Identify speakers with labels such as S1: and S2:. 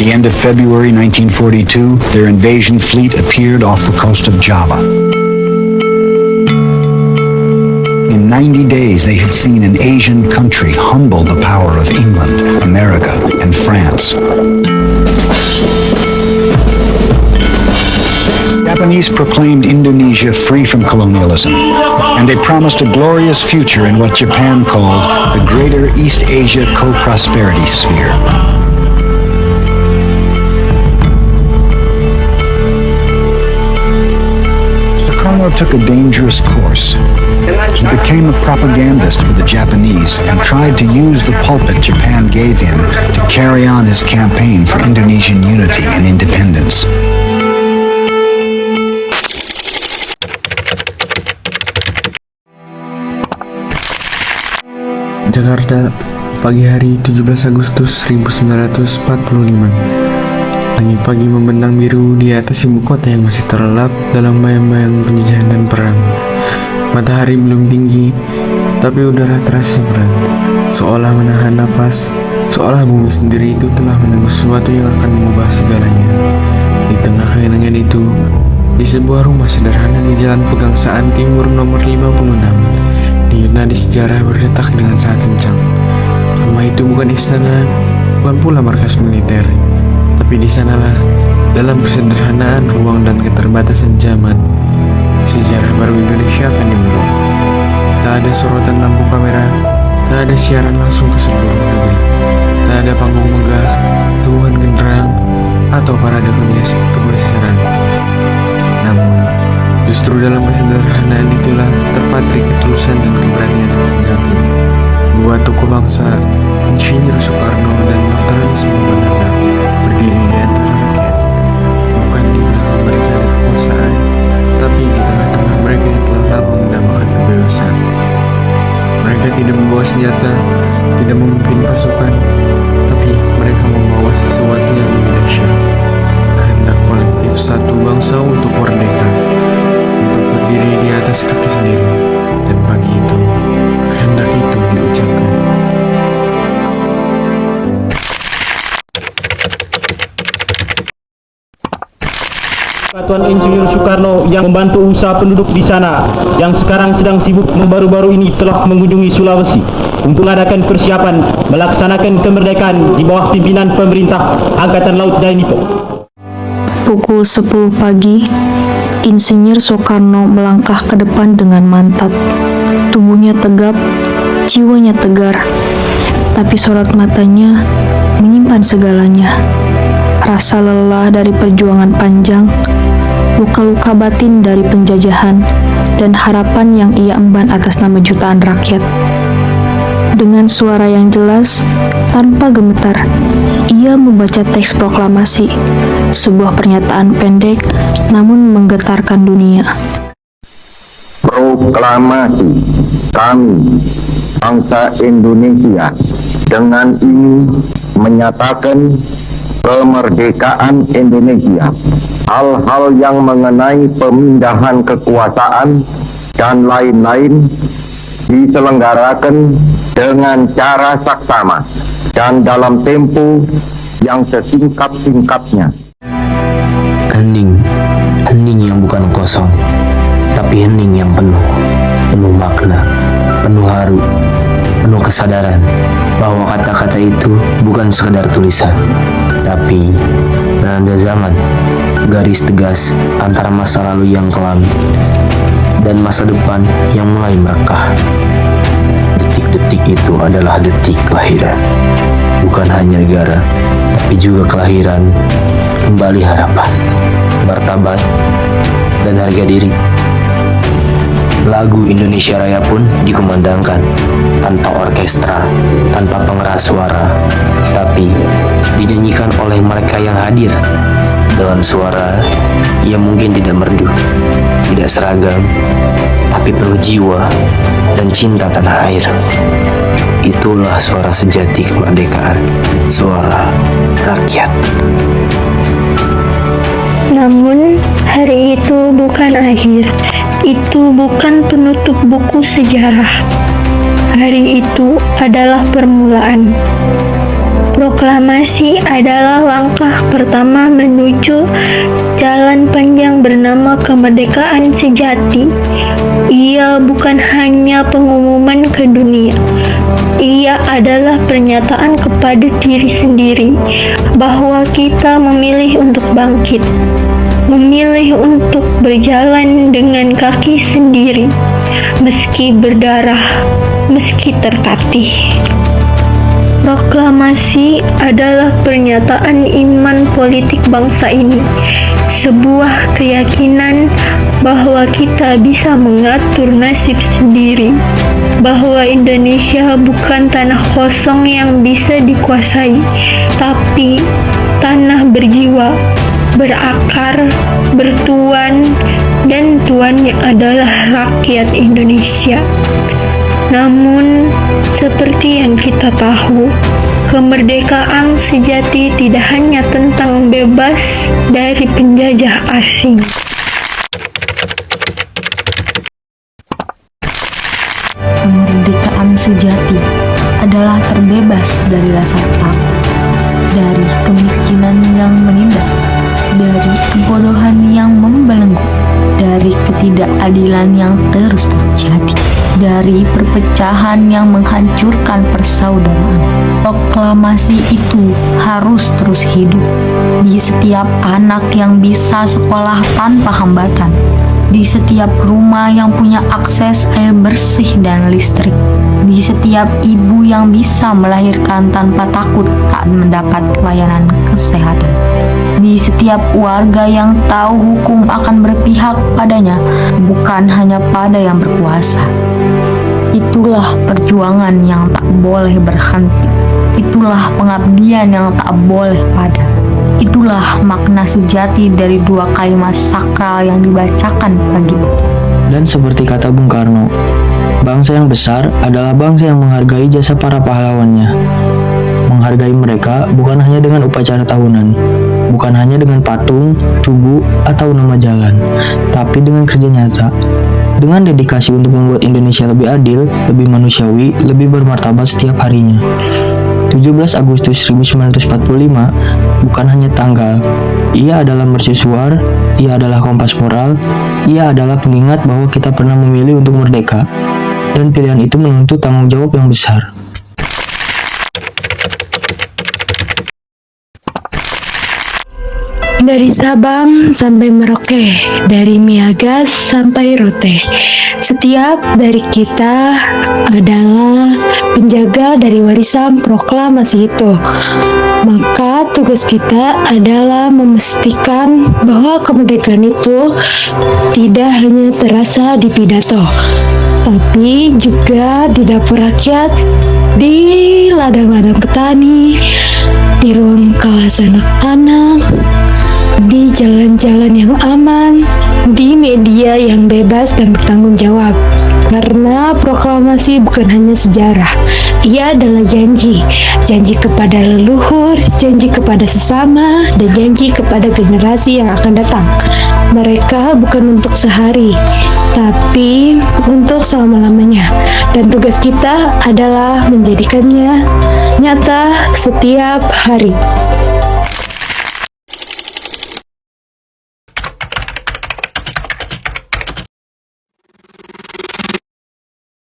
S1: the end of February 1942, their invasion fleet appeared off the coast of Java. In 90 days, they had seen an Asian country humble the power of England, America, and France. Japanese proclaimed Indonesia free from colonialism, and they promised a glorious future in what Japan called the Greater East Asia Co-Prosperity Sphere. Sukarno took a dangerous course. He became a propagandist for the Japanese and tried to use the pulpit Japan gave him to carry on his campaign for Indonesian unity and independence.
S2: Jakarta, pagi hari 17 Agustus 1945. Langit pagi membentang biru di atas ibu kota yang masih terlelap dalam bayang-bayang penjajahan dan perang. Matahari belum tinggi, tapi udara terasa berat, seolah menahan napas, seolah bumi sendiri itu telah menunggu sesuatu yang akan mengubah segalanya. Di tengah kehenangan itu, di sebuah rumah sederhana di Jalan Pegangsaan Timur nomor 56, denyut nadi sejarah berdetak dengan sangat kencang. Rumah itu bukan istana, bukan pula markas militer, tapi di sanalah, dalam kesederhanaan ruang dan keterbatasan zaman, sejarah baru Indonesia akan dimulai. Tak ada sorotan lampu kamera, tak ada siaran langsung ke seluruh negeri, tak ada panggung megah, tubuhan genderang, atau parade kebesaran. Namun, justru dalam kesederhanaan itulah terpatri ketulusan dan keberanian yang sejati. Dua tokoh bangsa, Insinyur Soekarno dan Dr. Anies Baswedan, berdiri di antara rakyat, bukan di belakang mereka ada kekuasaan, tapi di tengah-tengah mereka yang telah lama mendambakan kebebasan. Mereka tidak membawa senjata, tidak memimpin pasukan, tapi mereka membawa sesuatu yang lebih dahsyat. Kehendak kolektif satu bangsa untuk merdeka, untuk berdiri di atas kaki sendiri. Dan pagi itu, kehendak itu diucapkan.
S3: Tuan Insinyur Soekarno yang membantu usaha penduduk di sana, yang sekarang sedang sibuk baru-baru ini telah mengunjungi Sulawesi untuk mengadakan persiapan melaksanakan kemerdekaan di bawah pimpinan pemerintah Angkatan Laut dan Nipo.
S4: Pukul 10 pagi, Insinyur Soekarno melangkah ke depan dengan mantap. Tubuhnya tegap, jiwanya tegar, tapi sorot matanya menyimpan segalanya. Rasa lelah dari perjuangan panjang, luka-luka batin dari penjajahan, dan harapan yang ia emban atas nama jutaan rakyat. Dengan suara yang jelas, tanpa gemetar, ia membaca teks proklamasi, sebuah pernyataan pendek namun menggetarkan dunia.
S5: Proklamasi kami, bangsa Indonesia, dengan ini menyatakan kemerdekaan Indonesia. Hal-hal yang mengenai pemindahan kekuasaan dan lain-lain diselenggarakan dengan cara saksama dan dalam tempo yang sesingkat-singkatnya.
S6: Hening yang bukan kosong, tapi hening yang penuh makna, penuh haru, penuh kesadaran bahwa kata-kata itu bukan sekedar tulisan, tapi penanda zaman, garis tegas antara masa lalu yang kelam dan masa depan yang mulai merekah. Detik-detik itu adalah detik kelahiran, bukan hanya negara, tapi juga kelahiran kembali harapan, martabat, dan harga diri. Lagu Indonesia Raya pun dikumandangkan tanpa orkestra, tanpa pengeras suara, tapi dinyanyikan oleh mereka yang hadir dengan suara yang mungkin tidak merdu, tidak seragam, tapi penuh jiwa dan cinta tanah air. Itulah suara sejati kemerdekaan, suara rakyat.
S7: Namun, hari itu bukan akhir. Itu bukan penutup buku sejarah. Hari itu adalah permulaan. Proklamasi adalah langkah pertama menuju jalan panjang bernama kemerdekaan sejati. Ia bukan hanya pengumuman ke dunia. Ia adalah pernyataan kepada diri sendiri bahwa kita memilih untuk bangkit, memilih untuk berjalan dengan kaki sendiri, meski berdarah, meski tertatih. Proklamasi adalah pernyataan iman politik bangsa ini, sebuah keyakinan bahwa kita bisa mengatur nasib sendiri, bahwa Indonesia bukan tanah kosong yang bisa dikuasai, tapi tanah berjiwa, berakar, bertuan, dan tuannya adalah rakyat Indonesia. Namun, seperti yang kita tahu, kemerdekaan sejati tidak hanya tentang bebas dari penjajah asing.
S4: Kemerdekaan sejati adalah terbebas dari rasa takut, dari kemiskinan yang menindas, dari kebodohan yang membelenggu, dari ketidakadilan yang terus terjadi, dari perpecahan yang menghancurkan persaudaraan. Proklamasi itu harus terus hidup di setiap anak yang bisa sekolah tanpa hambatan, di setiap rumah yang punya akses air bersih dan listrik, di setiap ibu yang bisa melahirkan tanpa takut tak mendapat layanan kesehatan, di setiap warga yang tahu hukum akan berpihak padanya, bukan hanya pada yang berkuasa. Itulah perjuangan yang tak boleh berhenti. Itulah pengabdian yang tak boleh padam. Itulah makna sejati dari dua kalimat sakral yang dibacakan pagi ini.
S6: Dan seperti kata Bung Karno, bangsa yang besar adalah bangsa yang menghargai jasa para pahlawannya. Menghargai mereka bukan hanya dengan upacara tahunan, bukan hanya dengan patung, tugu, atau nama jalan, tapi dengan kerja nyata, dengan dedikasi untuk membuat Indonesia lebih adil, lebih manusiawi, lebih bermartabat setiap harinya. 17 Agustus 1945 bukan hanya tanggal, ia adalah mercusuar, ia adalah kompas moral, ia adalah pengingat bahwa kita pernah memilih untuk merdeka, dan pilihan itu menuntut tanggung jawab yang besar.
S8: Dari Sabang sampai Merauke, dari Miagas sampai Rute, setiap dari kita adalah penjaga dari warisan proklamasi itu. Maka tugas kita adalah memastikan bahwa kemerdekaan itu tidak hanya terasa di pidato, tapi juga di dapur rakyat, di ladang-ladang petani, di ruang kelas anak-anak, di jalan-jalan yang aman, di media yang bebas dan bertanggung jawab. Karena proklamasi bukan hanya sejarah, ia adalah janji kepada leluhur, janji kepada sesama, dan janji kepada generasi yang akan datang. Mereka bukan untuk sehari, tapi untuk selama-lamanya. Dan tugas kita adalah menjadikannya nyata setiap hari.